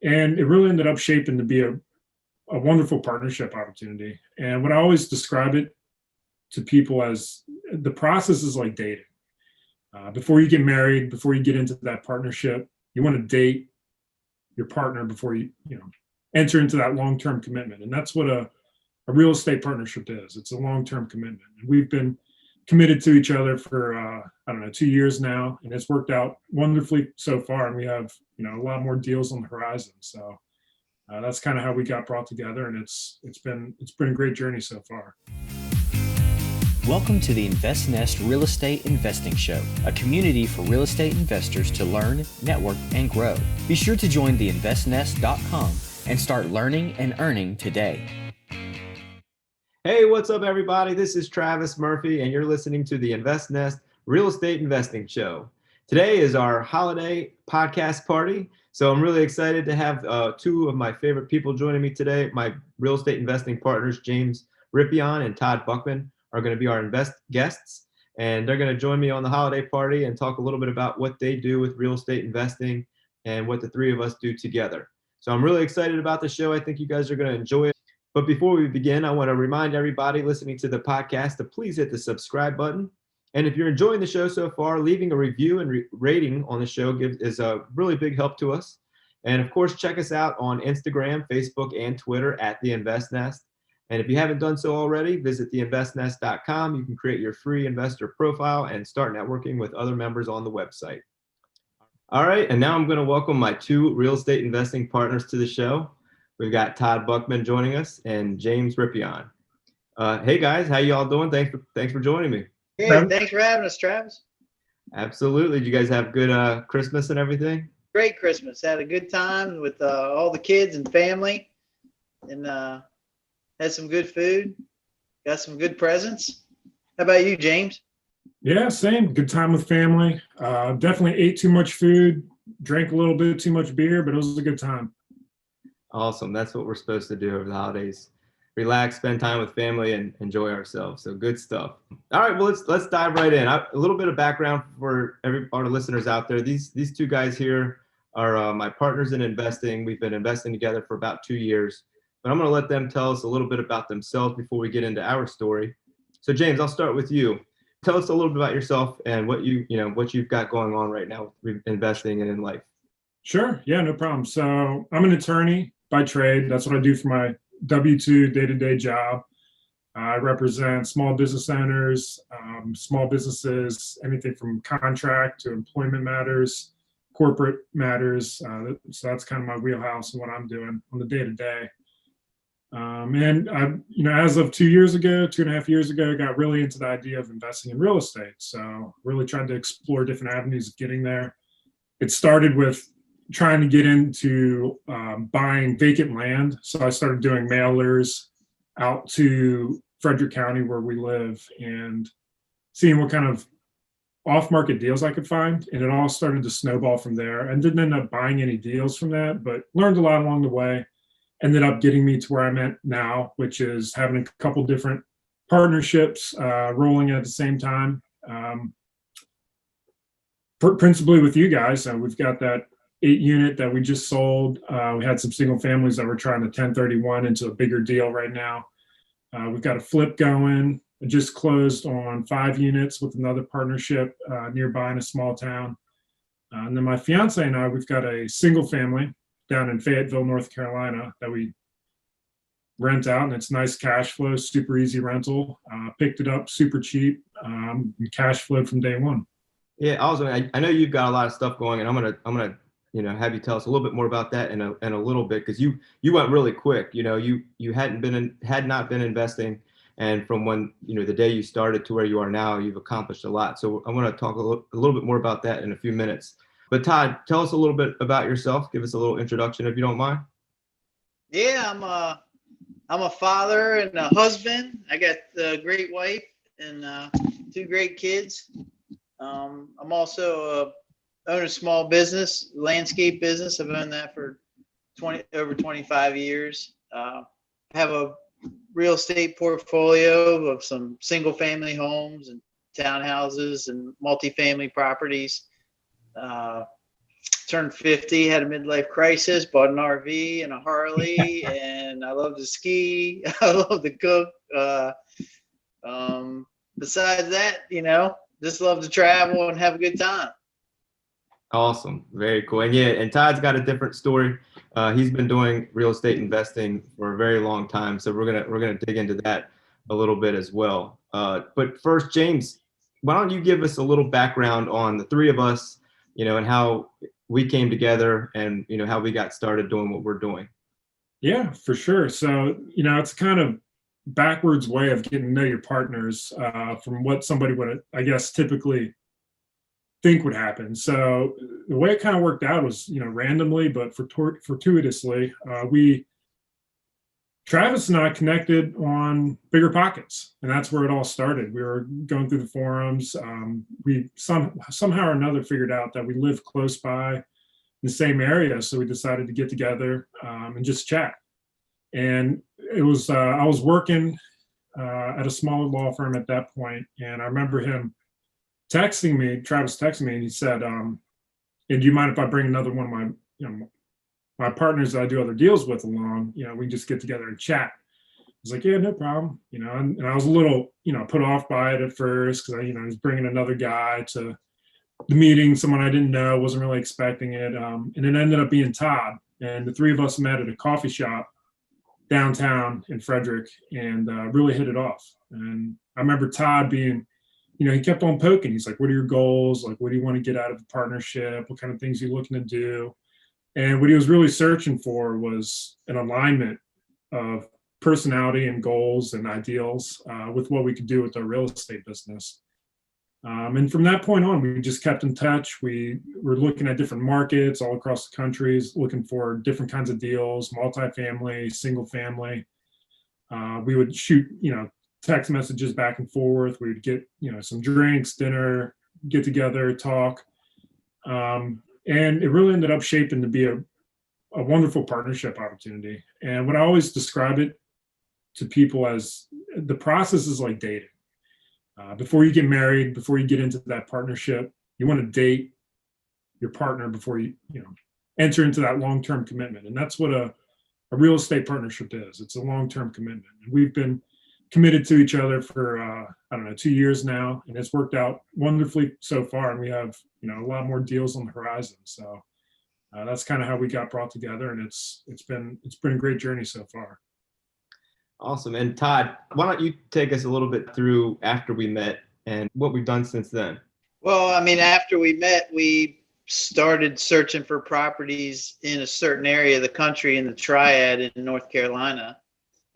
And it really ended up shaping to be a wonderful partnership opportunity. And when I always describe it to people as the process is like dating. Before you get married, before you get into that partnership, you want to date your partner before you enter into that long-term commitment. And that's what a real estate partnership is. It's a long-term commitment. And we've been committed to each other for 2 years now, and it's worked out wonderfully so far. And we have a lot more deals on the horizon. So that's kind of how we got brought together, and it's been a great journey so far. Welcome to the InvestNest Real Estate Investing Show, a community for real estate investors to learn, network, and grow. Be sure to join the investnest.com and start learning and earning today. Hey, what's up, everybody? This is Travis Murphy, and you're listening to the InvestNest Real Estate Investing Show. Today is our holiday podcast party, so I'm really excited to have two of my favorite people joining me today. My real estate investing partners, James Rippeon and Todd Buckman, are going to be our guests, and they're going to join me on the holiday party and talk a little bit about what they do with real estate investing and what the three of us do together. So I'm really excited about the show. I think you guys are going to enjoy it. But before we begin, I want to remind everybody listening to the podcast to please hit the subscribe button. And if you're enjoying the show so far, leaving a review and rating on the show is a really big help to us. And of course, check us out on Instagram, Facebook, and Twitter at The InvestNest. And if you haven't done so already, visit theinvestnest.com. You can create your free investor profile and start networking with other members on the website. All right, and now I'm going to welcome my two real estate investing partners to the show. We've got Todd Buckman joining us and James Rippeon. Hey guys, how you all doing? Thanks for joining me. Hey, thanks for having us, Travis. Absolutely. Did you guys have good Christmas and everything? Great Christmas. Had a good time with all the kids and family, and had some good food. Got some good presents. How about you, James? Yeah, same. Good time with family. Definitely ate too much food, drank a little bit too much beer, but it was a good time. Awesome. That's what we're supposed to do over the holidays. Relax, spend time with family, and enjoy ourselves. So good stuff. All right, well, let's dive right in. A little bit of background for our listeners out there. These two guys here are my partners in investing. We've been investing together for about 2 years, but I'm going to let them tell us a little bit about themselves before we get into our story. So James, I'll start with you. Tell us a little bit about yourself and what you've got going on right now with investing and in life. Sure. Yeah, no problem. So I'm an attorney by trade. That's what I do for my W-2 day-to-day job. I represent small business owners, small businesses, anything from contract to employment matters, corporate matters. So that's kind of my wheelhouse and what I'm doing on the day-to-day. And I, as of 2.5 years ago, got really into the idea of investing in real estate. So really tried to explore different avenues of getting there. It started with trying to get into buying vacant land. So I started doing mailers out to Frederick County where we live and seeing what kind of off-market deals I could find. And it all started to snowball from there. I didn't end up buying any deals from that, but learned a lot along the way. Ended up getting me to where I'm at now, which is having a couple different partnerships rolling at the same time. Principally with you guys. We've got that 8-unit that we just sold. We had some single families that we're trying to 1031 into a bigger deal right now. We've got a flip going. I just closed on 5 units with another partnership nearby in a small town. And then my fiance and I, we've got a single family down in Fayetteville, North Carolina that we rent out, and it's nice cash flow, super easy rental. Picked it up super cheap, and cash flowed from day one. Yeah, also I know you've got a lot of stuff going, and I'm gonna have you tell us a little bit more about that in a little bit, because you went really quick. You had not been investing, and from when the day you started to where you are now, you've accomplished a lot. So I want to talk a little bit more about that in a few minutes. But Todd, tell us a little bit about yourself. Give us a little introduction if you don't mind. Yeah, I'm a father and a husband. I got a great wife and 2 great kids. I'm also own a small business, landscape business. I've owned that for over 25 years. I have a real estate portfolio of some single family homes and townhouses and multifamily properties. turned 50, had a midlife crisis, bought an RV and a Harley, and I love to ski. I love to cook. Besides that, just love to travel and have a good time. Awesome. Very cool. And and Todd's got a different story. He's been doing real estate investing for a very long time. So we're gonna dig into that a little bit as well. But first, James, why don't you give us a little background on the three of us, and how we came together and, how we got started doing what we're doing. Yeah, for sure. So, it's kind of backwards way of getting to know your partners from what somebody would, I guess, typically think would happen. So the way it kind of worked out was, randomly, but fortuitously, Travis and I connected on Bigger Pockets, and that's where it all started. We were going through the forums. We somehow or another figured out that we lived close by in the same area, so we decided to get together and just chat. And it was I was working at a smaller law firm at that point, and I remember him Travis texting me, and he said, "Hey, do you mind if I bring another one of my, my partners that I do other deals with along? We just get together and chat." I was like, "Yeah, no problem." And I was a little, put off by it at first because I was bringing another guy to the meeting, someone I didn't know, wasn't really expecting it, and it ended up being Todd, and the three of us met at a coffee shop downtown in Frederick, and really hit it off. And I remember Todd being, he kept on poking. He's like, "What are your goals? Like, what do you want to get out of the partnership? What kind of things are you looking to do?" And what he was really searching for was an alignment of personality and goals and ideals with what we could do with our real estate business. And from that point on, we just kept in touch. We were looking at different markets all across the country, looking for different kinds of deals, multifamily, single family. We would shoot, text messages back and forth. We would get, some drinks, dinner, get together, talk. And it really ended up shaping to be a wonderful partnership opportunity. And when I always describe it to people as the process is like dating. Before you get married, before you get into that partnership, you want to date your partner before you, enter into that long-term commitment. And that's what a real estate partnership is. It's a long-term commitment. And we've been committed to each other for, 2 years now, and it's worked out wonderfully so far. And we have, a lot more deals on the horizon. So that's kind of how we got brought together. And it's been a great journey so far. Awesome. And Todd, why don't you take us a little bit through after we met and what we've done since then? Well, after we met, we started searching for properties in a certain area of the country in the Triad in North Carolina.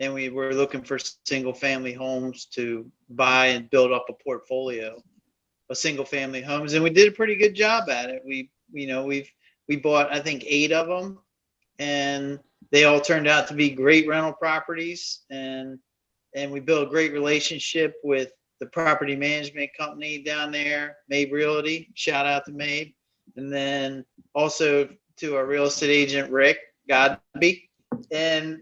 And we were looking for single family homes to buy and build up a portfolio of single family homes. And we did a pretty good job at it. We bought, I think, 8 of them, and they all turned out to be great rental properties. And we built a great relationship with the property management company down there, Mabe Realty. Shout out to Mabe. And then also to our real estate agent, Rick Godby. And,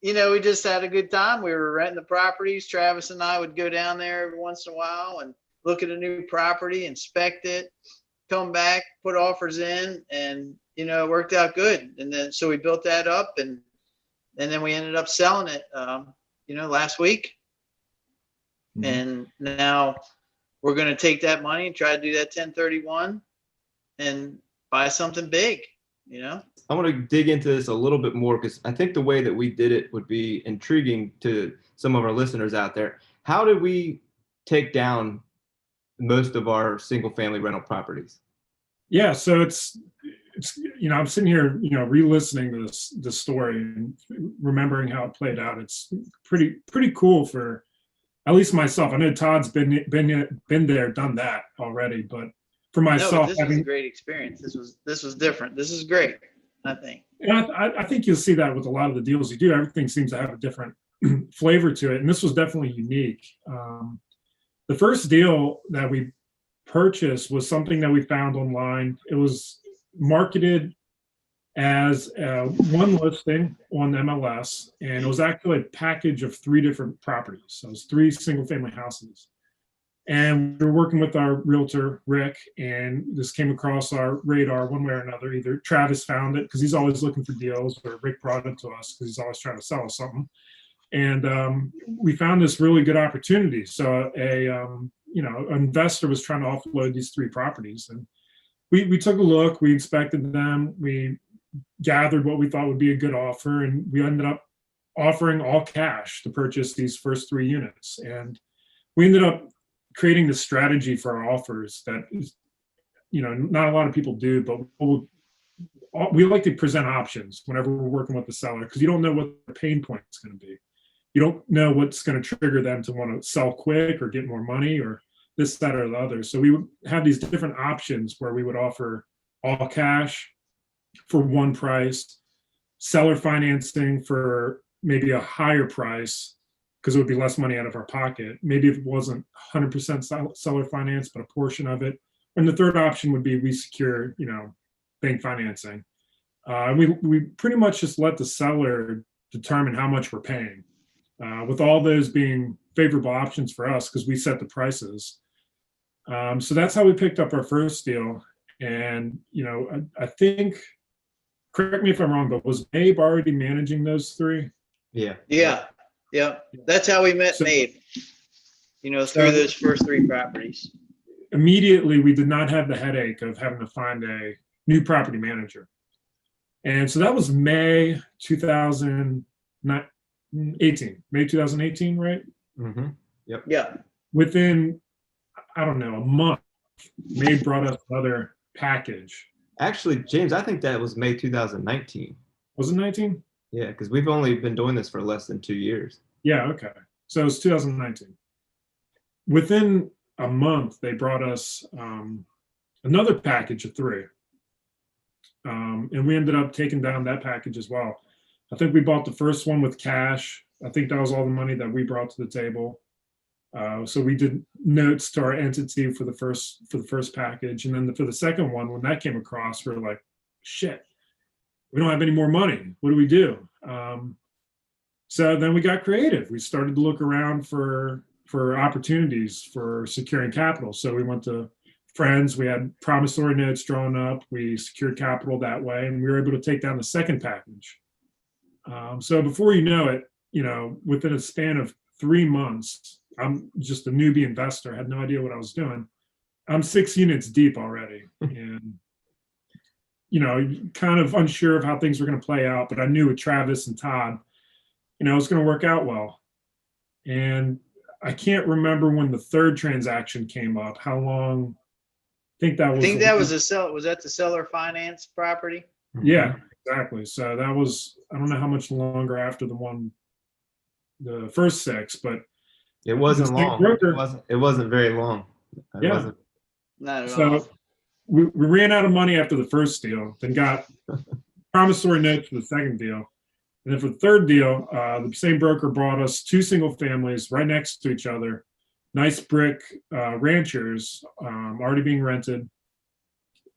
we just had a good time. We were renting the properties. Travis and I would go down there every once in a while and look at a new property, inspect it, come back, put offers in, and, it worked out good. And then, so we built that up, and then we ended up selling it, last week. Mm-hmm. And now we're going to take that money and try to do that 1031 and buy something big, I want to dig into this a little bit more because I think the way that we did it would be intriguing to some of our listeners out there. How did we take down most of our single family rental properties? Yeah, so it's I'm sitting here, re-listening to this story and remembering how it played out. It's pretty cool for at least myself. I know Todd's been there, done that already, but for myself, this was a great experience. This was different. This is great, I think. And I think you'll see that with a lot of the deals you do. Everything seems to have a different flavor to it, and this was definitely unique. The first deal that we purchased was something that we found online. It was marketed as one listing on MLS, and it was actually a package of 3 different properties. So it was 3 single family houses. And we were working with our realtor, Rick, and this came across our radar one way or another. Either Travis found it because he's always looking for deals, or Rick brought it to us because he's always trying to sell us something. And we found this really good opportunity. So an investor was trying to offload these 3 properties. And we took a look, we inspected them, we gathered what we thought would be a good offer, and we ended up offering all cash to purchase these first 3 units. And we ended up creating this strategy for our offers that is, not a lot of people do, but we like to present options whenever we're working with the seller, because you don't know what the pain point is going to be. You don't know what's going to trigger them to want to sell quick or get more money or this, that, or the other. So we would have these different options where we would offer all cash for one price, seller financing for maybe a higher price because it would be less money out of our pocket. Maybe if it wasn't 100% seller finance, but a portion of it. And the third option would be we secure, bank financing. We pretty much just let the seller determine how much we're paying, with all those being favorable options for us because we set the prices. So that's how we picked up our first deal. And, I think, correct me if I'm wrong, but was Abe already managing those 3? Yeah. That's how we met Mabe, through those first 3 properties. Immediately, we did not have the headache of having to find a new property manager. And so that was May 2018, right? Mm-hmm. Yep. Yeah. Within, I don't know, a month, Mabe brought us another package. Actually, James, I think that was May 2019. Was it 19? Yeah, because we've only been doing this for less than 2 years. Yeah, okay. So it was 2019. Within a month, they brought us another package of 3. And we ended up taking down that package as well. I think we bought the first one with cash. I think that was all the money that we brought to the table. So we did notes to our entity for the first package. And then for the second one, when that came across, we were like, shit, we don't have any more money. What do we do? So then we got creative. We started to look around for opportunities for securing capital. So we went to friends. We had promissory notes drawn up. We secured capital that way, and we were able to take down the second package. So before you know it, within a span of 3 months, I'm just a newbie investor. I had no idea what I was doing. I'm 6 units deep already, and kind of unsure of how things were going to play out, but I knew with Travis and Todd, it was going to work out well. And I can't remember when the third transaction came up, how long. I think that was was that the seller finance property? Yeah, exactly. So that was, I don't know how much longer after the first 6, but it wasn't long. It wasn't very long. Wasn't. Not at all. So we ran out of money after the first deal, then got promissory notes for the second deal. And then for the third deal, the same broker brought us 2 single families right next to each other, nice brick ranchers, already being rented.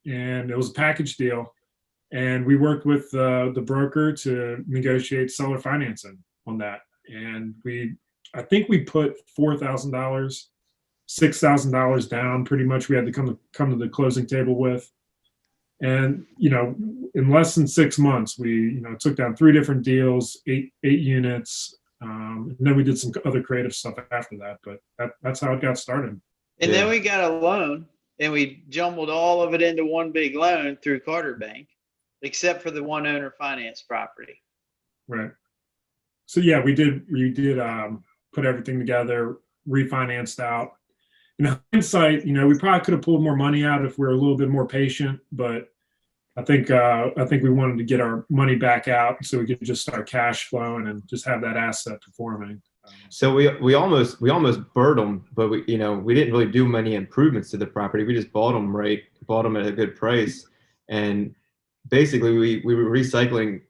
And it was a package deal. And we worked with the broker to negotiate seller financing on that. And I think we put $4,000, $6,000 down pretty much. We had to come to the closing table with. And, in less than 6 months, we, took down 3 different deals, eight units. And then we did some other creative stuff after that, but that's how it got started. And then we got a loan, and we jumbled all of it into one big loan through Carter Bank, except for the one owner finance property. Right. So yeah, we did put everything together, refinanced out. In hindsight, we probably could have pulled more money out if we were a little bit more patient, but I think we wanted to get our money back out so we could just start cash flowing and just have that asset performing. So we almost burnt them, but we didn't really do many improvements to the property. We just bought them at a good price, and basically we were recycling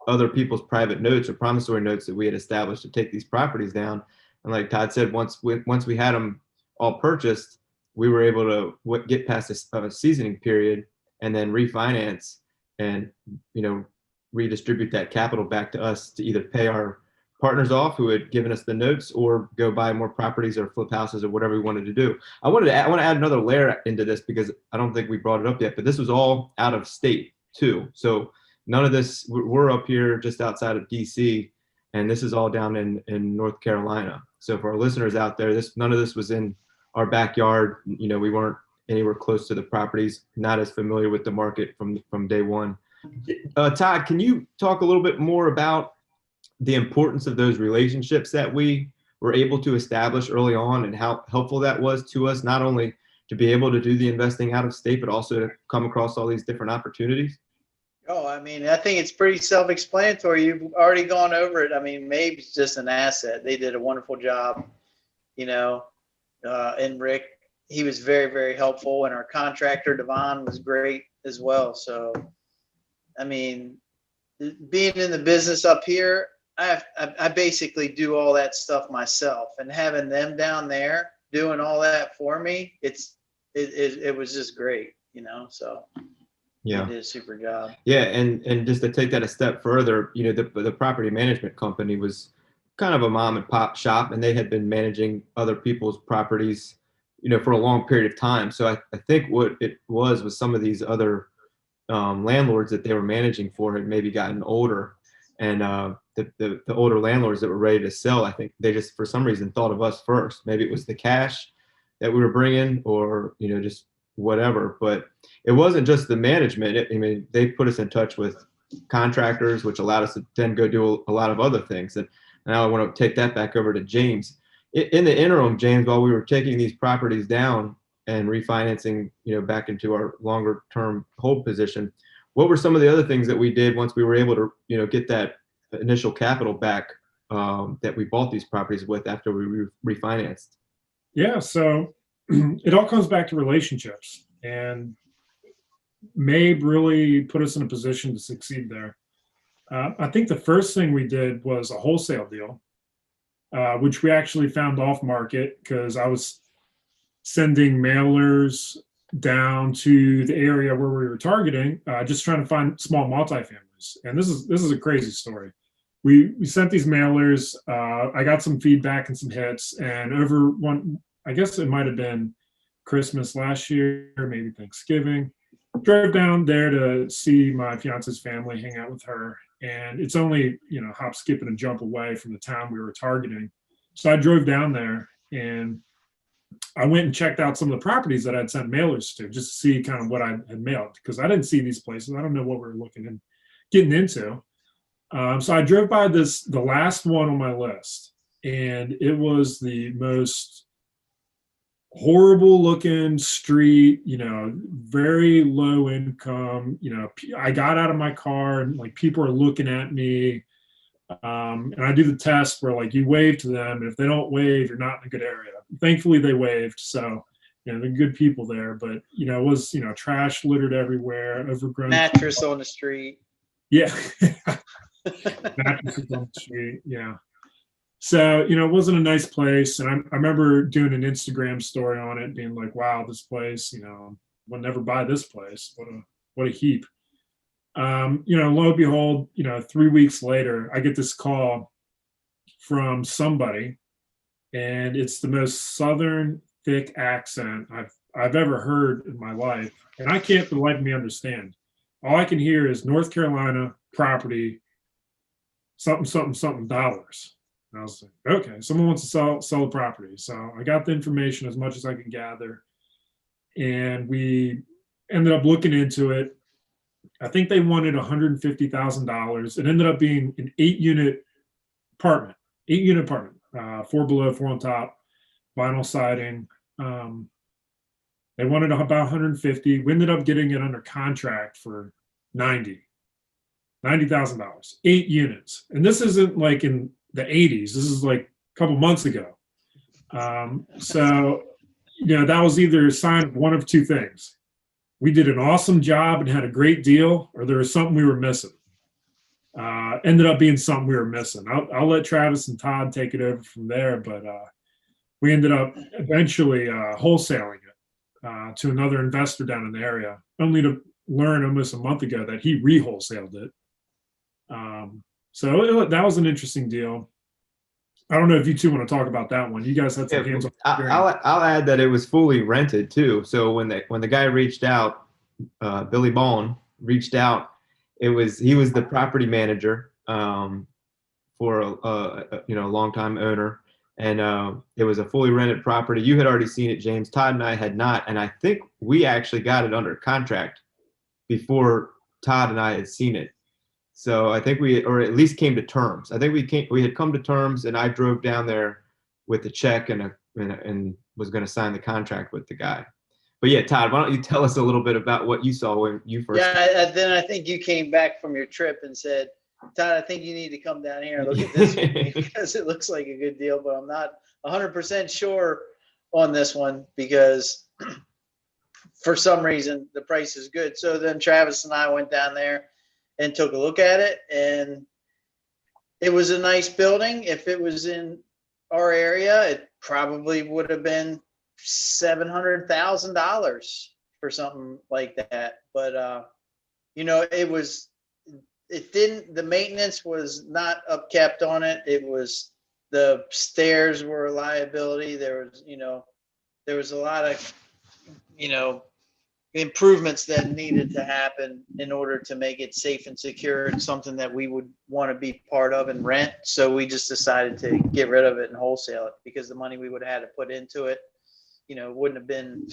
other people's private notes or promissory notes that we had established to take these properties down. And like Todd said, once we had them all purchased, we were able to get past a seasoning period and then refinance and redistribute that capital back to us to either pay our partners off who had given us the notes, or go buy more properties or flip houses or whatever we wanted to do. I want to add another layer into this because I don't think we brought it up yet, but this was all out of state too. So none of this, we're up here just outside of DC, and this is all down in North Carolina. So for our listeners out there, none of this was in our backyard. You know, we weren't anywhere close to the properties, not as familiar with the market from day one. Todd, can you talk a little bit more about the importance of those relationships that we were able to establish early on, and how helpful that was to us, not only to be able to do the investing out of state, but also to come across all these different opportunities? Oh, I mean, I think it's pretty self-explanatory. You've already gone over it. I mean, Mabe's just an asset. They did a wonderful job, you know, and Rick, he was very, very helpful. And our contractor, Devon, was great as well. So, I mean, being in the business up here, I basically do all that stuff myself, and having them down there doing all that for me, it was just great, you know, so. Yeah, they did a super job. Yeah, and just to take that a step further, you know, the property management company was kind of a mom and pop shop, and they had been managing other people's properties, you know, for a long period of time. So I think what it was some of these other landlords that they were managing for had maybe gotten older, and the older landlords that were ready to sell, I think they just for some reason thought of us first. Maybe it was the cash that we were bringing, or you know, just whatever. But it wasn't just the management. I mean, they put us in touch with contractors, which allowed us to then go do a lot of other things. And now I want to take that back over to James. In the interim, James, while we were taking these properties down and refinancing, you know, back into our longer term hold position, what were some of the other things that we did once we were able to, you know, get that initial capital back that we bought these properties with after we refinanced? Yeah, so it all comes back to relationships, and Mabe really put us in a position to succeed there. I think the first thing we did was a wholesale deal, which we actually found off market because I was sending mailers down to the area where we were targeting, just trying to find small multifamilies. And this is a crazy story. We sent these mailers. I got some feedback and some hits, and over one, I guess it might have been Christmas last year, maybe Thanksgiving, drove down there to see my fiance's family, hang out with her. And it's only, you know, hop, skip, and a jump away from the town we were targeting. So I drove down there and I went and checked out some of the properties that I'd sent mailers to, just to see kind of what I had mailed, because I didn't see these places. I don't know what we were looking and getting into. So I drove by the last one on my list, and it was the most horrible looking street, you know, very low income. You know, I got out of my car and like people are looking at me. And I do the test where like you wave to them, and if they don't wave, you're not in a good area. Thankfully they waved, so you know, they're good people there. But you know, it was, you know, trash littered everywhere, overgrown Mattress on the street. Yeah. Mattresses on the street. Yeah. So, you know, it wasn't a nice place. And I remember doing an Instagram story on it, being like, wow, this place, you know, we'll never buy this place. What a heap. You know, lo and behold, you know, 3 weeks later, I get this call from somebody, and it's the most Southern thick accent I've ever heard in my life. And I can't for the life of me understand. All I can hear is North Carolina property, something, something, something dollars. And I was like, okay, someone wants to sell the property. So I got the information as much as I could gather, and we ended up looking into it. I think they wanted $150,000. It ended up being an 8-unit apartment, 4 below, 4 on top, vinyl siding. They wanted about 150. We ended up getting it under contract for $90,000, 8 units. And this isn't like in the 80s. This is like a couple months ago. So, you know, that was either a sign of one of two things. We did an awesome job and had a great deal, or there was something we were missing. Ended up being something we were missing. I'll let Travis and Todd take it over from there, but we ended up eventually wholesaling it to another investor down in the area, only to learn almost a month ago that he re-wholesaled it. So that was an interesting deal. I don't know if you two want to talk about that one. You guys had some Yeah, hands-on I'll add that it was fully rented too. So when the guy reached out, Billy Bone reached out, he was the property manager for a longtime owner, and it was a fully rented property. You had already seen it, James. Todd and I had not, and I think we actually got it under contract before Todd and I had seen it. So I think or at least came to terms. I think we had come to terms, and I drove down there with the check and was going to sign the contract with the guy. But yeah, Todd, why don't you tell us a little bit about what you saw when you first? Yeah, then I think you came back from your trip and said, Todd, I think you need to come down here and look at this with me because it looks like a good deal, but I'm not 100% sure on this one because for some reason the price is good. So then Travis and I went down there and took a look at it, and it was a nice building. If it was in our area, it probably would have been $700,000 for something like that. But the maintenance was not upkept on it. It was, the stairs were a liability. There was a lot of improvements that needed to happen in order to make it safe and secure and something that we would want to be part of and rent. So we just decided to get rid of it and wholesale it because the money we would have had to put into it, wouldn't have been,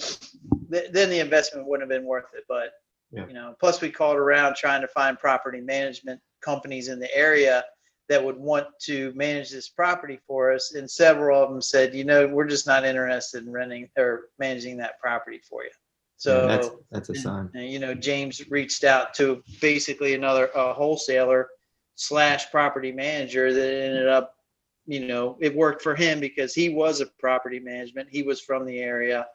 then the investment wouldn't have been worth it. But, plus we called around trying to find property management companies in the area that would want to manage this property for us. And several of them said, we're just not interested in renting or managing that property for you. So yeah, that's a sign. And, James reached out to basically another wholesaler / property manager that ended up, it worked for him because he was a property management. He was from the area,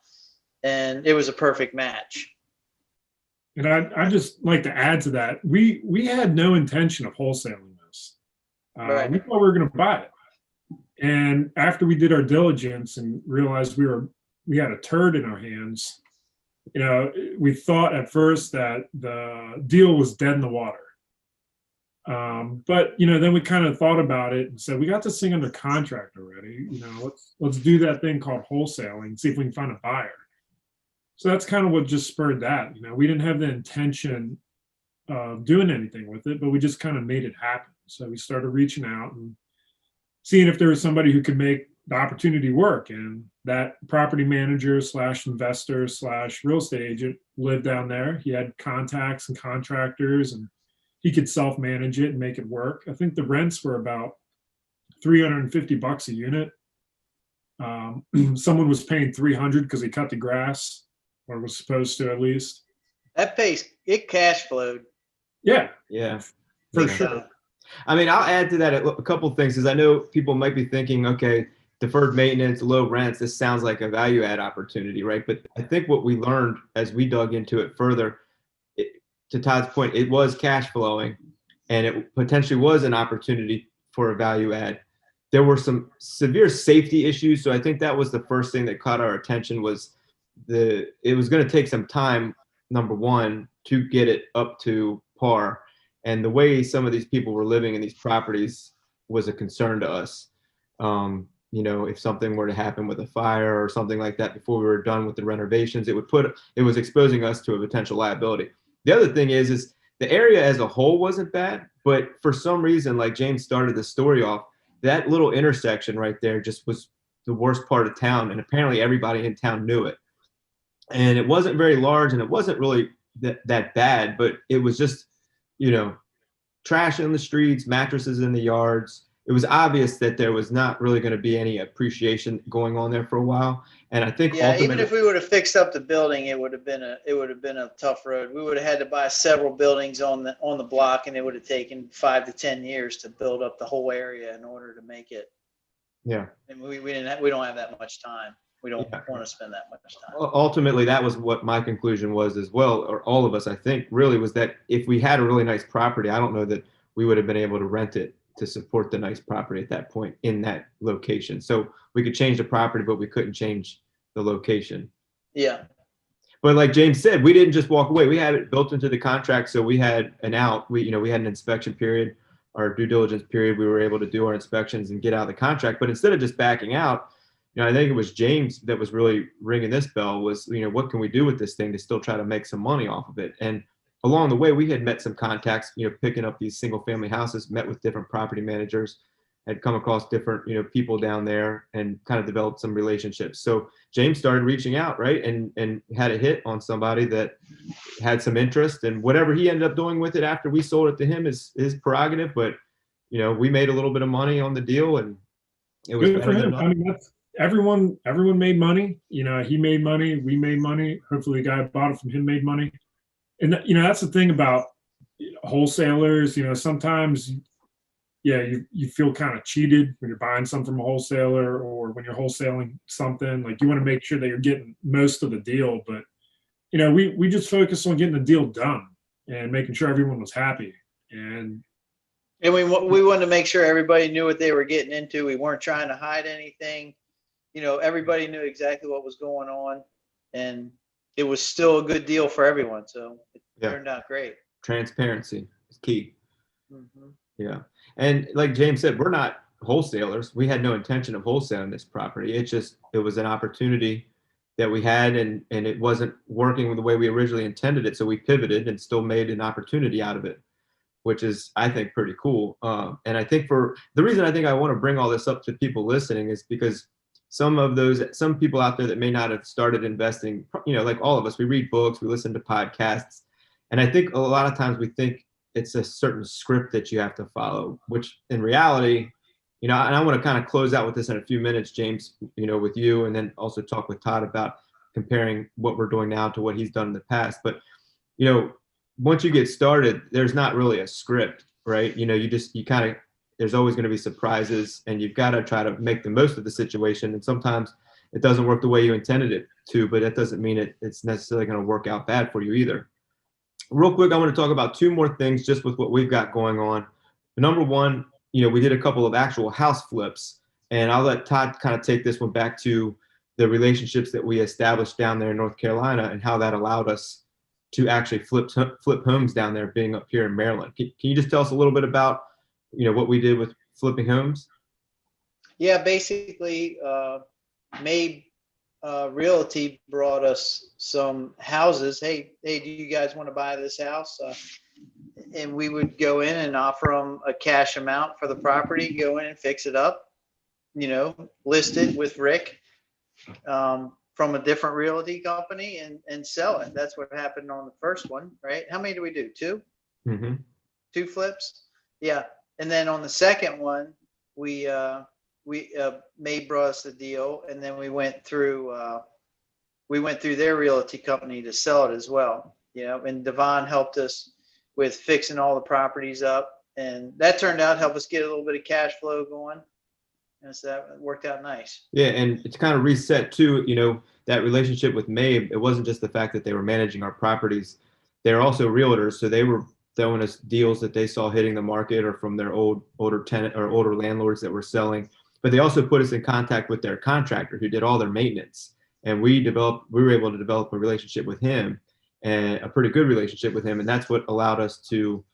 and it was a perfect match. And I just like to add to that. We had no intention of wholesaling this. Right. We thought we were going to buy it. And after we did our diligence and realized we had a turd in our hands, we thought at first that the deal was dead in the water. But then we kind of thought about it and said, we got this thing under contract already. Let's do that thing called wholesaling and see if we can find a buyer. So that's kind of what just spurred that. We didn't have the intention of doing anything with it, but we just kind of made it happen. So we started reaching out and seeing if there was somebody who could make the opportunity work. And that property manager / investor / real estate agent lived down there. He had contacts and contractors, and he could self-manage it and make it work. I think the rents were about $350 a unit. Someone was paying $300 because he cut the grass, or was supposed to at least. That place, it cash flowed. Yeah. Yeah. For sure. I mean, I'll add to that a couple of things, because I know people might be thinking, okay, deferred maintenance, low rents, this sounds like a value add opportunity, right? But I think what we learned as we dug into it further, to Todd's point, it was cash flowing, and it potentially was an opportunity for a value add. There were some severe safety issues, so I think that was the first thing that caught our attention. Was it was going to take some time, number one, to get it up to par, and the way some of these people were living in these properties was a concern to us. If something were to happen with a fire or something like that before we were done with the renovations, it was exposing us to a potential liability. The other thing is the area as a whole wasn't bad, but for some reason, like James started the story off, that little intersection right there just was the worst part of town, and apparently everybody in town knew it. And it wasn't very large, and it wasn't really that bad, but it was just, trash in the streets, mattresses in the yards. It was obvious that there was not really going to be any appreciation going on there for a while. And I think even if we would have fixed up the building, it would have been a tough road. We would have had to buy several buildings on the block, and it would have taken 5 to 10 years to build up the whole area in order to make it. Yeah. And we don't have that much time. We don't want to spend that much time. Ultimately, that was what my conclusion was as well, or all of us, I think, really, was that if we had a really nice property, I don't know that we would have been able to rent it to support the nice property at that point in that location. So we could change the property, but we couldn't change the location. Yeah. But like James said, we didn't just walk away. We had it built into the contract, so we had an out. We had an inspection period. our due diligence period, we were able to do our inspections and get out of the contract. But instead of just backing out, I think it was James that was really ringing this bell was, what can we do with this thing to still try to make some money off of it? And along the way, we had met some contacts, picking up these single family houses, met with different property managers, had come across different, people down there and kind of developed some relationships. So James started reaching out, right? And had a hit on somebody that had some interest, and whatever he ended up doing with it after we sold it to him is his prerogative. But, we made a little bit of money on the deal, and it was Good for better than him. I nothing. mean, that's everyone made money. He made money, we made money. Hopefully the guy who bought it from him made money. And that's the thing about wholesalers. Sometimes, you feel kind of cheated when you're buying something from a wholesaler, or when you're wholesaling something. Like, you want to make sure that you're getting most of the deal. But we just focused on getting the deal done and making sure everyone was happy. And we wanted to make sure everybody knew what they were getting into. We weren't trying to hide anything. Everybody knew exactly what was going on, and it was still a good deal for everyone. So it turned out great. Transparency is key. Mm-hmm. Yeah. And like James said, we're not wholesalers. We had no intention of wholesaling this property. It was an opportunity that we had, and it wasn't working the way we originally intended it. So we pivoted and still made an opportunity out of it, which is, I think, pretty cool. And I think for the reason I think I want to bring all this up to people listening is because some people out there that may not have started investing, like all of us, we read books, we listen to podcasts. And I think a lot of times we think it's a certain script that you have to follow, which in reality, and I want to kind of close out with this in a few minutes, James, with you, and then also talk with Todd about comparing what we're doing now to what he's done in the past. But, once you get started, there's not really a script, right? There's always going to be surprises, and you've got to try to make the most of the situation. And sometimes it doesn't work the way you intended it to, but that doesn't mean it's necessarily going to work out bad for you either. Real quick, I want to talk about two more things just with what we've got going on. Number one, we did a couple of actual house flips, and I'll let Todd kind of take this one back to the relationships that we established down there in North Carolina and how that allowed us to actually flip homes down there, being up here in Maryland. Can you just tell us a little bit about, what we did with flipping homes? Yeah, basically, Mabe Realty brought us some houses. Hey, do you guys want to buy this house? And we would go in and offer them a cash amount for the property, go in and fix it up, list it with Rick from a different realty company and sell it. That's what happened on the first one, right? How many do we do? Two? Mm-hmm. 2 flips? Yeah. And then on the second one, we May brought us the deal, and then we went through their realty company to sell it as well. And Devon helped us with fixing all the properties up, and that turned out help us get a little bit of cash flow going. And so that worked out nice. Yeah, and it's kind of reset too, that relationship with Mabe. It wasn't just the fact that they were managing our properties. They're also realtors, so they were throwing us deals that they saw hitting the market or from their older tenant or older landlords that were selling. But they also put us in contact with their contractor who did all their maintenance. And we were able to develop a relationship with him, and a pretty good relationship with him. And that's what allowed us to,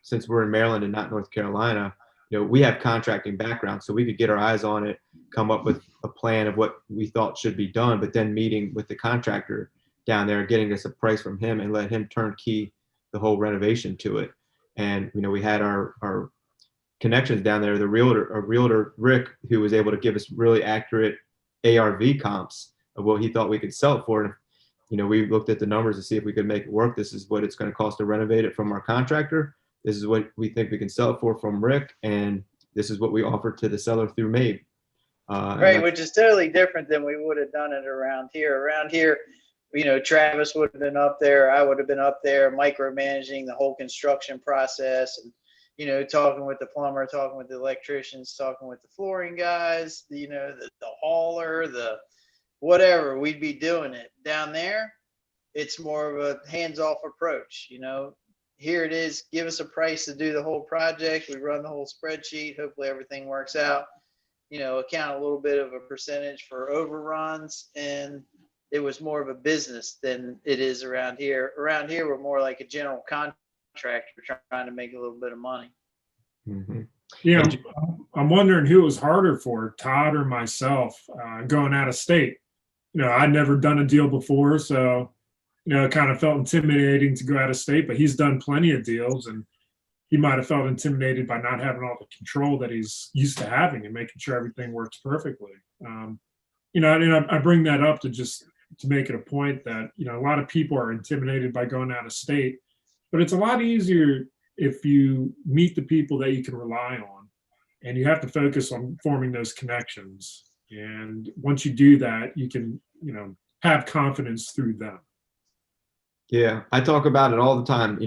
since we're in Maryland and not North Carolina, we have contracting background, so we could get our eyes on it, come up with a plan of what we thought should be done, but then meeting with the contractor down there, getting us a price from him and let him turnkey the whole renovation to it. And, we had our connections down there, a realtor, Rick, who was able to give us really accurate ARV comps of what he thought we could sell it for. And, we looked at the numbers to see if we could make it work. This is what it's going to cost to renovate it from our contractor. This is what we think we can sell it for from Rick. And this is what we offered to the seller through Mabe. Right, which is totally different than we would have done it around here. Around here, Travis would have been up there. I would have been up there micromanaging the whole construction process and, talking with the plumber, talking with the electricians, talking with the flooring guys, the hauler, the whatever. We'd be doing it. Down there, it's more of a hands-off approach. Here it is, give us a price to do the whole project. We run the whole spreadsheet. Hopefully everything works out. Account a little bit of a percentage for overruns, and it was more of a business than it is around here. Around here, we're more like a general contractor trying to make a little bit of money. Mm-hmm. You know, And I'm wondering who it was harder for, Todd or myself, going out of state. I'd never done a deal before, so it kind of felt intimidating to go out of state. But he's done plenty of deals, and he might have felt intimidated by not having all the control that he's used to having and making sure everything works perfectly. And I bring that up to make it a point that a lot of people are intimidated by going out of state, but it's a lot easier if you meet the people that you can rely on, and you have to focus on forming those connections. And once you do that, you can have confidence through them. yeah, I talk about it all the time.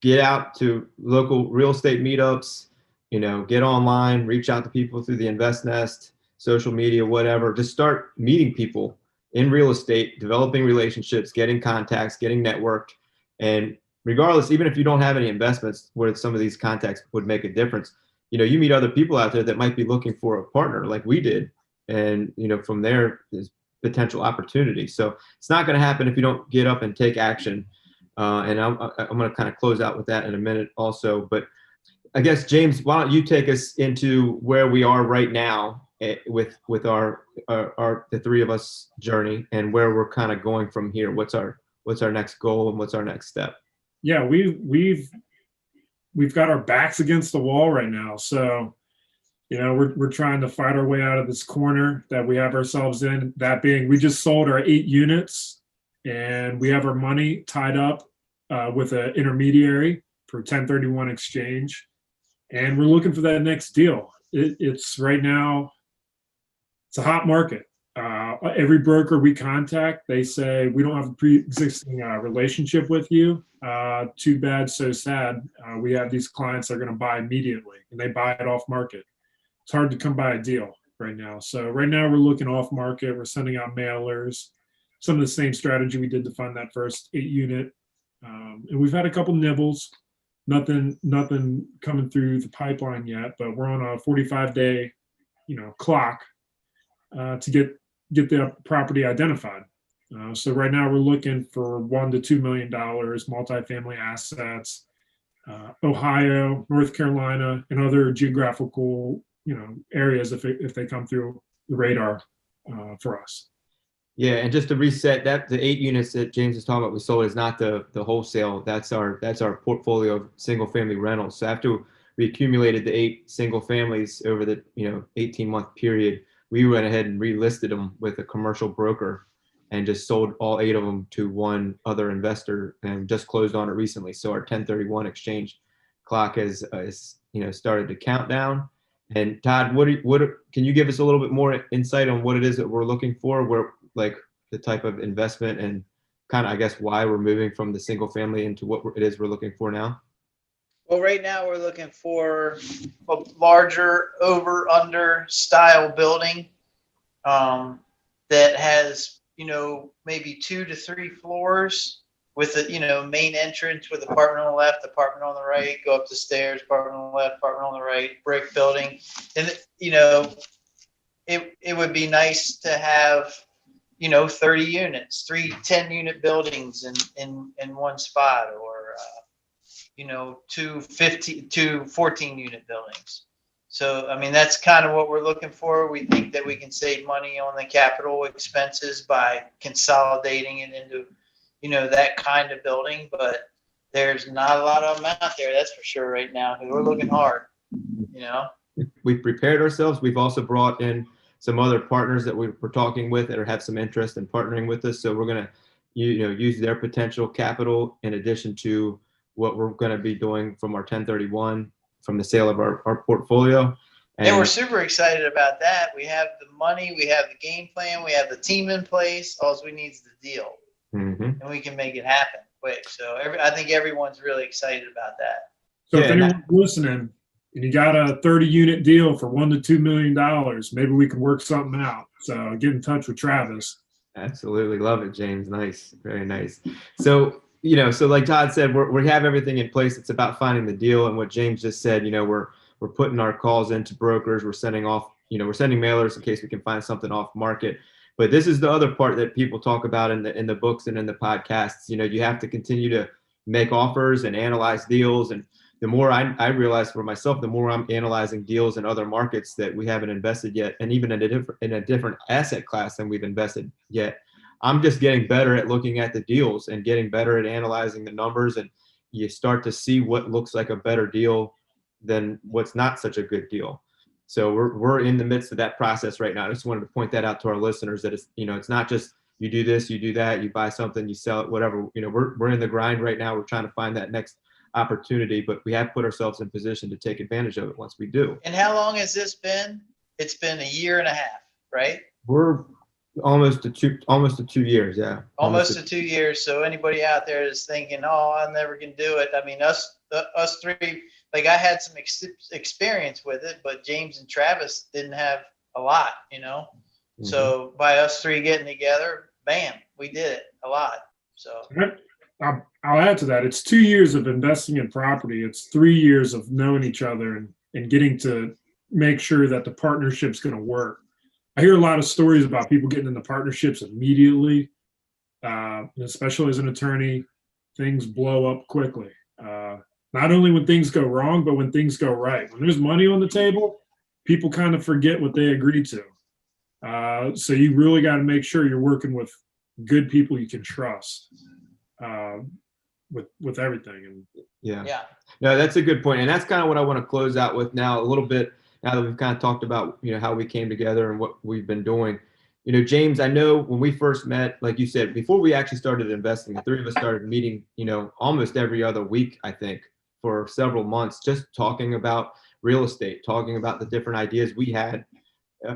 Get out to local real estate meetups, get online, reach out to people through the Invest Nest, social media, whatever. Just start meeting people in real estate, developing relationships, getting contacts, getting networked. And regardless, even if you don't have any investments where some of these contacts would make a difference, you meet other people out there that might be looking for a partner like we did. And, from there is potential opportunity. So it's not going to happen if you don't get up and take action. And I'm going to kind of close out with that in a minute also. But I guess, James, why don't you take us into where we are right now with our the three of us journey, and where we're kind of going from here. What's our next goal and what's our next step? Yeah, we've got our backs against the wall right now. So, we're trying to fight our way out of this corner that we have ourselves in. That being, we just sold our 8 units, and we have our money tied up with an intermediary for 1031 exchange, and we're looking for that next deal. It's right now, it's a hot market. Every broker we contact, they say, we don't have a pre-existing relationship with you. Too bad, so sad. We have these clients that are going to buy immediately, and they buy it off market. It's hard to come by a deal right now. So right now we're looking off market. We're sending out mailers, some of the same strategy we did to fund that first 8 unit. And we've had a couple nibbles, nothing coming through the pipeline yet, but we're on a 45-day, clock to get the property identified. So right now we're looking for $1 to $2 million multifamily assets, Ohio, North Carolina, and other geographical, areas if they come through the radar for us. Yeah, and just to reset that, the 8 units that James is talking about we sold is not the wholesale. That's our portfolio of single family rentals. So after we accumulated the 8 single families over the 18-month period, we went ahead and relisted them with a commercial broker and just sold all 8 of them to one other investor and just closed on it recently. So our 1031 exchange clock has started to count down. And Todd, can you give us a little bit more insight on what it is that we're looking for, where like the type of investment and kind of, I guess, why we're moving from the single family into what it is we're looking for now? Well, right now we're looking for a larger over-under style building that has, maybe 2 to 3 floors with a, main entrance with apartment on the left, apartment on the right, go up the stairs, apartment on the left, apartment on the right, brick building. And, it would be nice to have, 30 units, 3 10-unit buildings in one spot, or, 2 14-unit buildings. So, that's kind of what we're looking for. We think that we can save money on the capital expenses by consolidating it into, that kind of building. But there's not a lot of them out there, that's for sure, right now. We're looking hard, We've prepared ourselves. We've also brought in some other partners that we're talking with that have some interest in partnering with us. So we're going to, use their potential capital in addition to what we're going to be doing from our 1031, from the sale of our portfolio. And we're super excited about that. We have the money, we have the game plan, we have the team in place. All we need is the deal, and we can make it happen quick. So I think everyone's really excited about that. So if anyone's listening and you got a 30-unit deal for $1 to $2 million, maybe we can work something out. So get in touch with Travis. Absolutely. Love it, James. Nice. Very nice. So, so like Todd said, we have everything in place. It's about finding the deal. And what James just said, we're putting our calls into brokers. We're sending off, we're sending mailers in case we can find something off market. But this is the other part that people talk about in the books and in the podcasts. You have to continue to make offers and analyze deals. And the more I realize for myself, the more I'm analyzing deals in other markets that we haven't invested yet, and even in a different asset class than we've invested yet, I'm just getting better at looking at the deals and getting better at analyzing the numbers. And you start to see what looks like a better deal than what's not such a good deal. So we're in the midst of that process right now. I just wanted to point that out to our listeners, that it's, it's not just you do this, you do that, you buy something, you sell it, whatever. We're in the grind right now. We're trying to find that next opportunity, but we have put ourselves in position to take advantage of it once we do. And how long has this been? It's been a year and a half, right? We're almost to 2 years. Yeah. Almost to 2 years. So anybody out there is thinking, oh, I'm never going to do it. I mean, us three, like I had some experience with it, but James and Travis didn't have a lot, Mm-hmm. So by us three getting together, bam, we did it a lot. So I'll add to that. It's 2 years of investing in property. It's 3 years of knowing each other and getting to make sure that the partnership's going to work. I hear a lot of stories about people getting into partnerships immediately, especially as an attorney. Things blow up quickly. Not only when things go wrong, but when things go right. When there's money on the table, people kind of forget what they agreed to. So you really got to make sure you're working with good people you can trust with everything. And yeah. No, that's a good point. And that's kind of what I want to close out with now a little bit, now that we've kind of talked about, how we came together and what we've been doing. James, I know when we first met, like you said, before we actually started investing, the three of us started meeting, almost every other week, I think, for several months, just talking about real estate, talking about the different ideas we had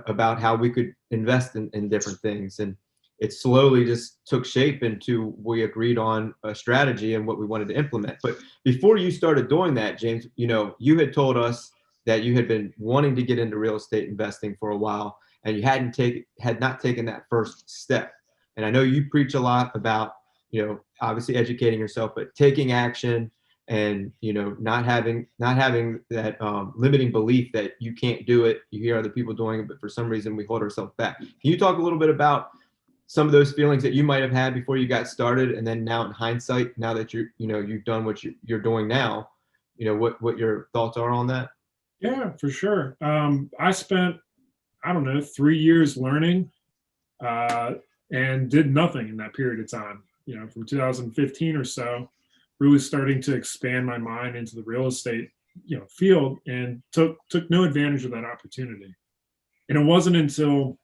about how we could invest in different things. And it slowly just took shape into, we agreed on a strategy and what we wanted to implement. But before you started doing that, James, you had told us that you had been wanting to get into real estate investing for a while, and you had not taken that first step. And I know you preach a lot about, obviously educating yourself, but taking action and, not having that limiting belief that you can't do it. You hear other people doing it, but for some reason we hold ourselves back. Can you talk a little bit about some of those feelings that you might have had before you got started, and then now in hindsight, now that you've done what you're doing now, what your thoughts are on that? Yeah, for sure. I spent, 3 years learning and did nothing in that period of time, from 2015 or so, really starting to expand my mind into the real estate, field, and took no advantage of that opportunity. And it wasn't until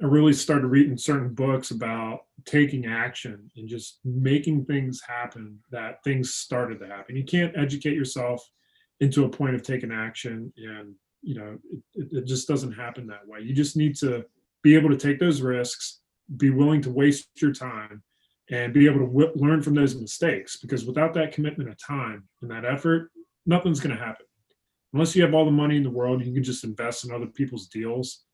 I really started reading certain books about taking action and just making things happen that things started to happen. You can't educate yourself into a point of taking action, and it just doesn't happen that way. You just need to be able to take those risks, be willing to waste your time, and be able to learn from those mistakes, because without that commitment of time and that effort, nothing's going to happen. Unless you have all the money in the world, you can just invest in other people's deals.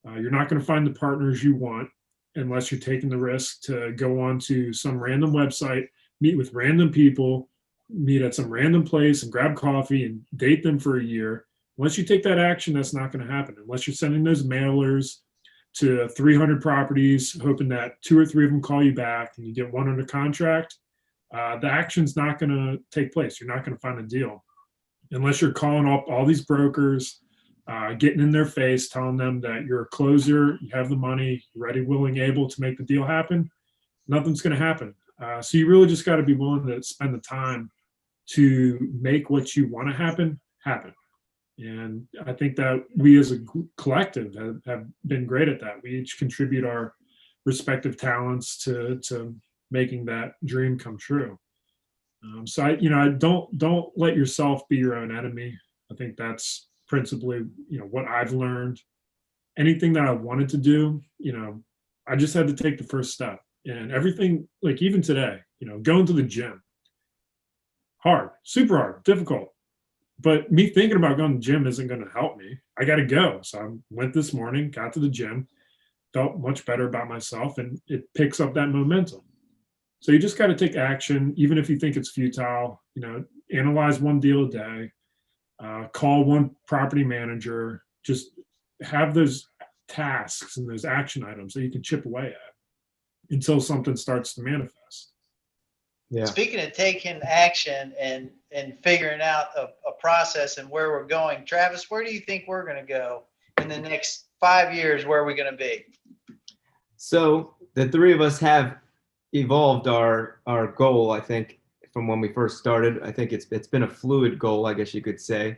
You're not going to find the partners you want unless you're taking the risk to go on to some random website, meet with random people, meet at some random place and grab coffee and date them for a year. Once you take that action, that's not going to happen. Unless you're sending those mailers to 300 properties, hoping that 2 or 3 of them call you back and you get one under contract, the action's not going to take place. You're not going to find a deal. Unless you're calling up all these brokers, getting in their face, telling them that you're a closer, you have the money, ready, willing, able to make the deal happen, nothing's going to happen. So you really just got to be willing to spend the time to make what you want to happen. And I think that we as a collective have been great at that. We each contribute our respective talents to making that dream come true. So I don't let yourself be your own enemy. I think that's principally, what I've learned. Anything that I wanted to do, I just had to take the first step. And everything, like even today, going to the gym, hard, super hard, difficult. But me thinking about going to the gym isn't going to help me. I got to go. So I went this morning, got to the gym, felt much better about myself, and it picks up that momentum. So you just got to take action, even if you think it's futile. Analyze one deal a day, call one property manager, just have those tasks and those action items that you can chip away at until something starts to manifest. Yeah. Speaking of taking action and figuring out a process and where we're going, Travis, where do you think we're going to go in the next 5 years? Where are we going to be? So the three of us have evolved our goal, I think, from when we first started. I think it's been a fluid goal, I guess you could say.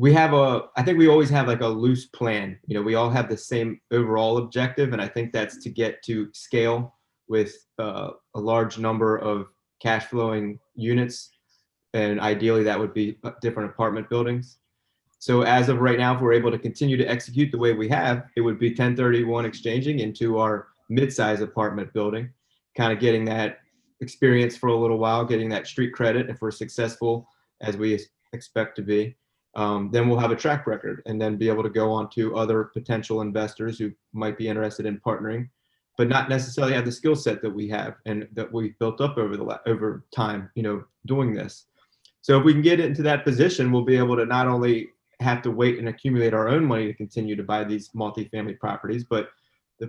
I think we always have like a loose plan. We all have the same overall objective, and I think that's to get to scale with a large number of cash flowing units, and ideally that would be different apartment buildings. So as of right now, if we're able to continue to execute the way we have, it would be 1031 exchanging into our mid-size apartment building, kind of getting that experience for a little while, getting that street credit. If we're successful as we expect to be, then we'll have a track record and then be able to go on to other potential investors who might be interested in partnering, but not necessarily have the skill set that we have and that we've built up over time, doing this. So if we can get into that position, we'll be able to not only have to wait and accumulate our own money to continue to buy these multifamily properties, but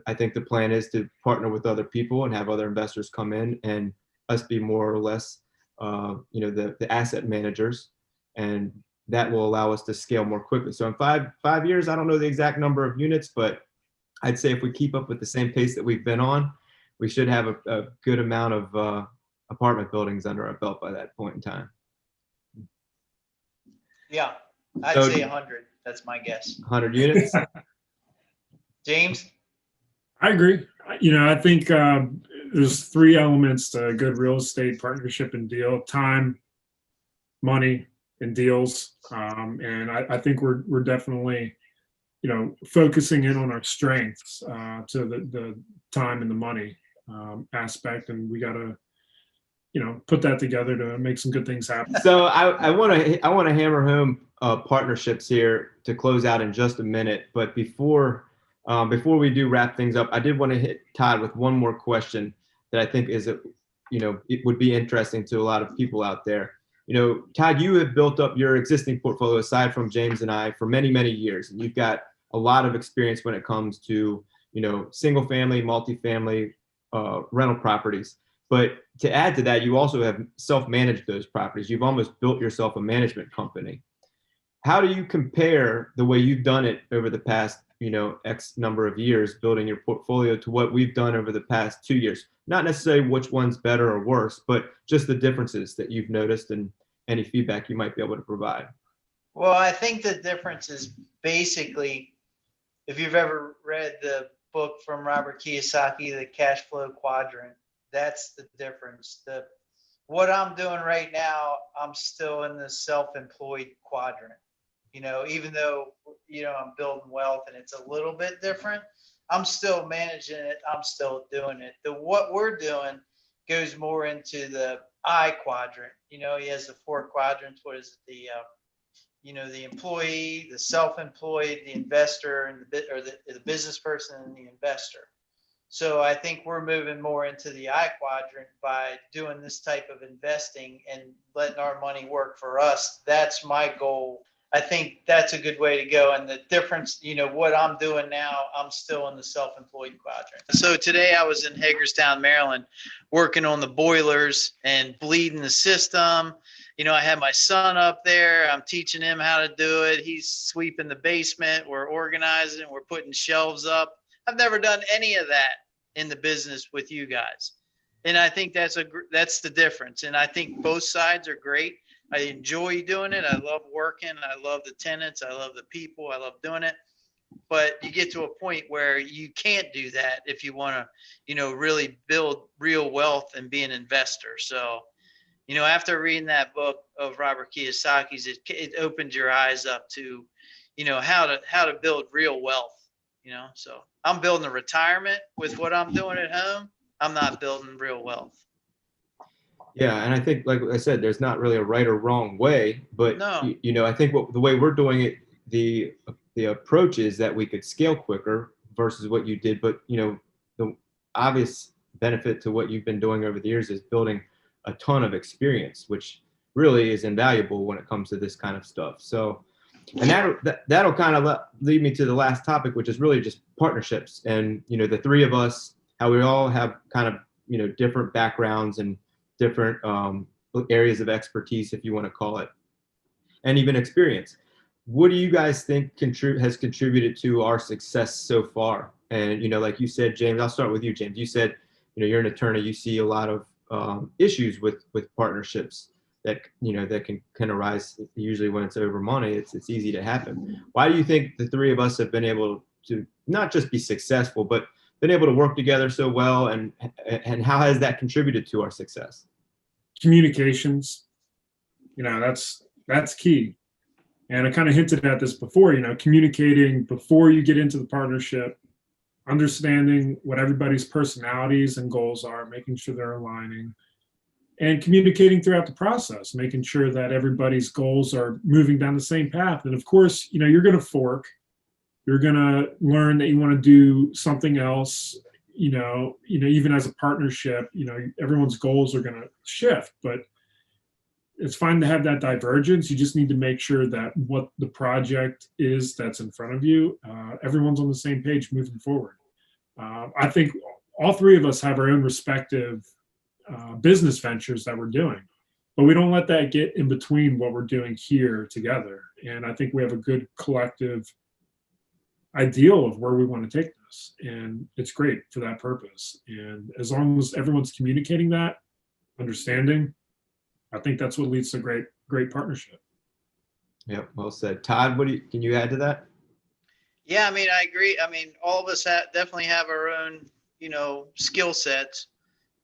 I think the plan is to partner with other people and have other investors come in and us be more or less, the asset managers, and that will allow us to scale more quickly. So in five years, I don't know the exact number of units, but I'd say if we keep up with the same pace that we've been on, we should have a good amount of apartment buildings under our belt by that point in time. Yeah, I'd say 100. That's my guess. 100 units. James? I agree. I think there's three elements to a good real estate partnership and deal: time, money, and deals. And I think we're definitely, focusing in on our strengths to the time and the money aspect, and we got to, put that together to make some good things happen. So I want to hammer home partnerships here to close out in just a minute. But before we do wrap things up, I did want to hit Todd with one more question that I think is it would be interesting to a lot of people out there. Todd, you have built up your existing portfolio aside from James and I for many, many years, and you've got a lot of experience when it comes to, single family, multifamily, rental properties. But to add to that, you also have self-managed those properties. You've almost built yourself a management company. How do you compare the way you've done it over the past, X number of years, building your portfolio, to what we've done over the past 2 years? Not necessarily which one's better or worse, but just the differences that you've noticed and any feedback you might be able to provide. Well, I think the difference is basically, if you've ever read the book from Robert Kiyosaki, The Cash Flow Quadrant, that's the difference. What I'm doing right now, I'm still in the self-employed quadrant. Even though, I'm building wealth and it's a little bit different, I'm still managing it. I'm still doing it. What we're doing goes more into the I quadrant. He has the 4 quadrants. What is it? The employee, the self-employed, the investor, and the business person and the investor. So I think we're moving more into the I quadrant by doing this type of investing and letting our money work for us. That's my goal. I think that's a good way to go. And the difference, what I'm doing now, I'm still in the self-employed quadrant. So today I was in Hagerstown, Maryland, working on the boilers and bleeding the system. I had my son up there. I'm teaching him how to do it. He's sweeping the basement. We're organizing. We're putting shelves up. I've never done any of that in the business with you guys. And I think that's the difference. And I think both sides are great. I enjoy doing it. I love working. I love the tenants. I love the people. I love doing it. But you get to a point where you can't do that if you want to, really build real wealth and be an investor. So, after reading that book of Robert Kiyosaki's, it opened your eyes up to, how to build real wealth. So I'm building a retirement with what I'm doing at home. I'm not building real wealth. Yeah, and I think, like I said, there's not really a right or wrong way, but no. I think the way we're doing it, the approach is that we could scale quicker versus what you did. But the obvious benefit to what you've been doing over the years is building a ton of experience, which really is invaluable when it comes to this kind of stuff. So, and that'll kind of lead me to the last topic, which is really just partnerships. And the three of us, how we all have kind of different backgrounds and different areas of expertise, if you want to call it, and even experience. What do you guys think has contributed to our success so far? And, like you said, James, I'll start with you, James. You said, you're an attorney, you see a lot of issues with partnerships that, that can arise. Usually when it's over money, it's easy to happen. Why do you think the three of us have been able to not just be successful, but been able to work together so well? And how has that contributed to our success? Communications, that's key. And I kind of hinted at this before, communicating before you get into the partnership, understanding what everybody's personalities and goals are, making sure they're aligning, and communicating throughout the process, making sure that everybody's goals are moving down the same path. And of course, you're going to fork. You're going to learn that you want to do something else, even as a partnership, everyone's goals are going to shift, but it's fine to have that divergence. You just need to make sure that what the project is that's in front of you, everyone's on the same page moving forward. I think all three of us have our own respective business ventures that we're doing, but we don't let that get in between what we're doing here together. And I think we have a good collective ideal of where we want to take this, and it's great for that purpose. And as long as everyone's communicating that, understanding, I think that's what leads to great partnership. Yep, well said. Todd, can you add to that? Yeah, I agree. All of us definitely have our own, skill sets.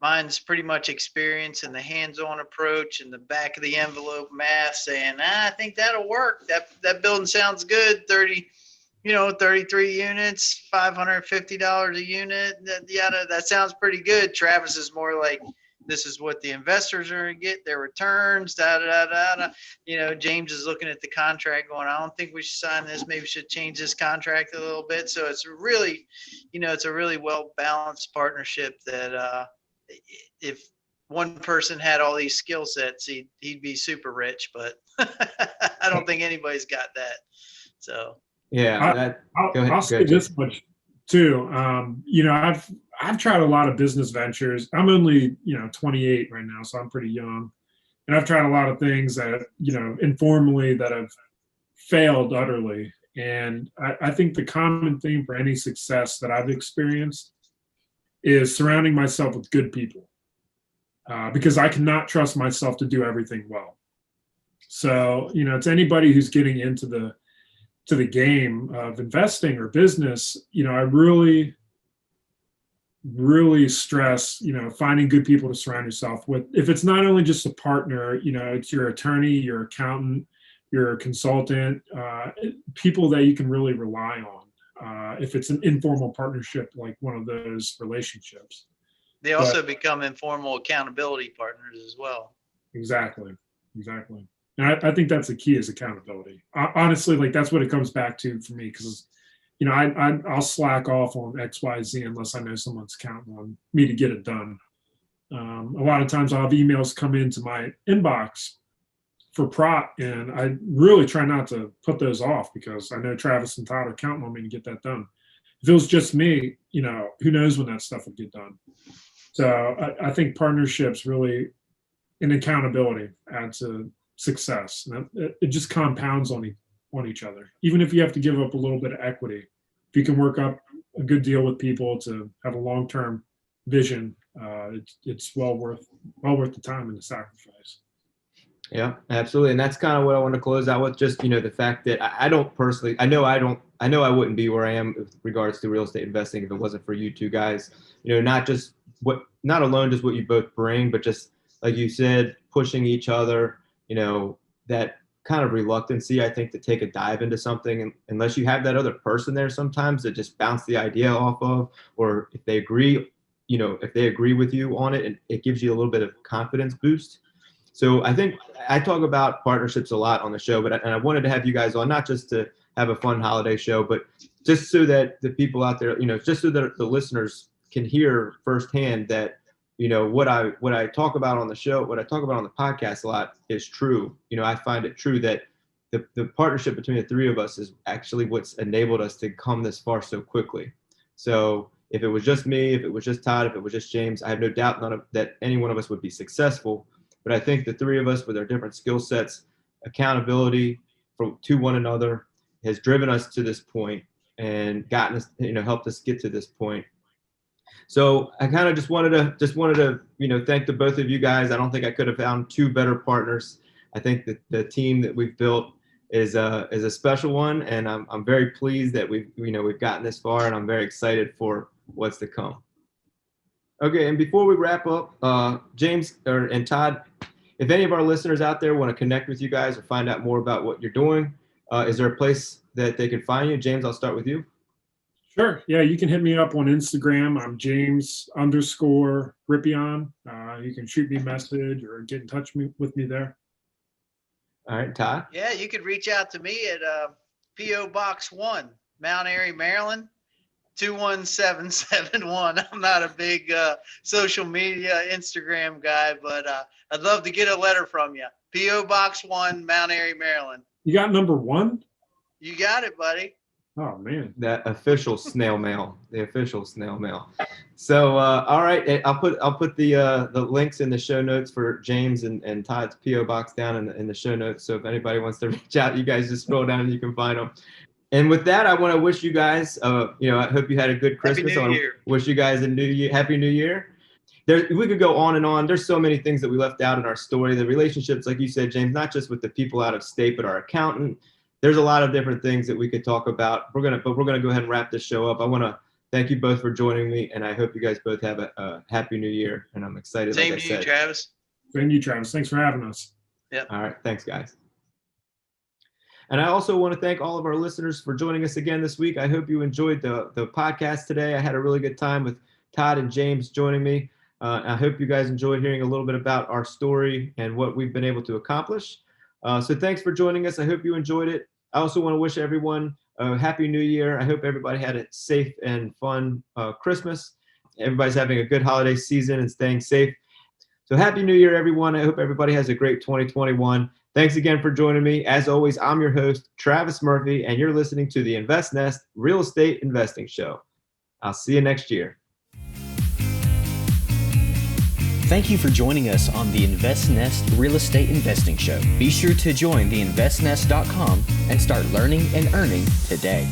Mine's pretty much experience and the hands-on approach and the back of the envelope math, saying, I think that'll work. That building sounds good. 33 units, $550 a unit. That sounds pretty good. Travis is more like, this is what the investors are going to get, their returns, James is looking at the contract going, I don't think we should sign this. Maybe we should change this contract a little bit. So it's really, it's a really well-balanced partnership that if one person had all these skill sets, he'd be super rich, but I don't think anybody's got that. So. Yeah. I'll say this much too. I've tried a lot of business ventures. I'm only, 28 right now, so I'm pretty young. And I've tried a lot of things that, informally that have failed utterly. And I think the common theme for any success that I've experienced is surrounding myself with good people, because I cannot trust myself to do everything well. So, to anybody who's getting into the game of investing or business, I really stress, finding good people to surround yourself with. If it's not only just a partner, it's your attorney, your accountant, your consultant, people that you can really rely on. If it's an informal partnership, like one of those relationships. They also become informal accountability partners as well. Exactly. And I think that's the key, is accountability. Honestly, that's what it comes back to for me, because I'll slack off on XYZ unless I know someone's counting on me to get it done. A lot of times I'll have emails come into my inbox for prop, and I really try not to put those off, because I know Travis and Todd are counting on me to get that done. If it was just me, who knows when that stuff would get done. So I think partnerships really, and accountability, add to success. And it just compounds on each other. Even if you have to give up a little bit of equity, if you can work up a good deal with people to have a long-term vision, it's well worth the time and the sacrifice. Yeah, absolutely. And that's kind of what I want to close out with. Just, the fact that I don't personally, I know I wouldn't be where I am with regards to real estate investing if it wasn't for you two guys. Not alone just what you both bring, but just like you said, pushing each other, that kind of reluctancy, I think, to take a dive into something, and unless you have that other person there sometimes that just bounce the idea off of, or if they agree with you on it, and it gives you a little bit of confidence boost. So I think I talk about partnerships a lot on the show, and I wanted to have you guys on, not just to have a fun holiday show, but just so that the people out there, just so that the listeners can hear firsthand that, what I talk about on the show, what I talk about on the podcast a lot is true. I find it true that the partnership between the three of us is actually what's enabled us to come this far so quickly. So, if it was just me, if it was just Todd, if it was just James, I have no doubt that any one of us would be successful. But I think the three of us with our different skill sets, accountability to one another has driven us to this point and gotten us, helped us get to this point. So I kind of just wanted to thank the both of you guys. I don't think I could have found two better partners. I think that the team that we've built is a special one, and I'm very pleased that we've gotten this far, and I'm very excited for what's to come. Okay, and before we wrap up, James and Todd, if any of our listeners out there want to connect with you guys or find out more about what you're doing, is there a place that they can find you? James, I'll start with you. Sure. Yeah, you can hit me up on Instagram. I'm James_Rippeon. You can shoot me a message or get in touch with me there. All right, Todd. Yeah, you could reach out to me at P.O. Box 1, Mt Airy, Maryland, 21771. I'm not a big social media Instagram guy, but I'd love to get a letter from you. P.O. Box 1, Mt Airy, Maryland. You got number 1? You got it, buddy. Oh, man. That official snail mail, the official snail mail. So, all right, I'll put the links in the show notes for James and Todd's P.O. box down in the show notes. So if anybody wants to reach out, you guys just scroll down and you can find them. And with that, I want to wish you guys, I hope you had a good Christmas. Happy New Year. Wish you guys Happy New Year. We could go on and on. There's so many things that we left out in our story. The relationships, like you said, James, not just with the people out of state, but our accountant. There's a lot of different things that we could talk about. We're gonna go ahead and wrap this show up. I want to thank you both for joining me, and I hope you guys both have a happy New Year. And I'm excited. Same to you, Travis. Same to you, Travis. Thanks for having us. Yep. All right. Thanks, guys. And I also want to thank all of our listeners for joining us again this week. I hope you enjoyed the podcast today. I had a really good time with Todd and James joining me. I hope you guys enjoyed hearing a little bit about our story and what we've been able to accomplish. So thanks for joining us. I hope you enjoyed it. I also want to wish everyone a happy New Year. I hope everybody had a safe and fun Christmas. Everybody's having a good holiday season and staying safe. So happy New Year, everyone. I hope everybody has a great 2021. Thanks again for joining me. As always, I'm your host, Travis Murphy, and you're listening to the Invest Nest Real Estate Investing Show. I'll see you next year. Thank you for joining us on the Invest Nest Real Estate Investing Show. Be sure to join the investnest.com and start learning and earning today.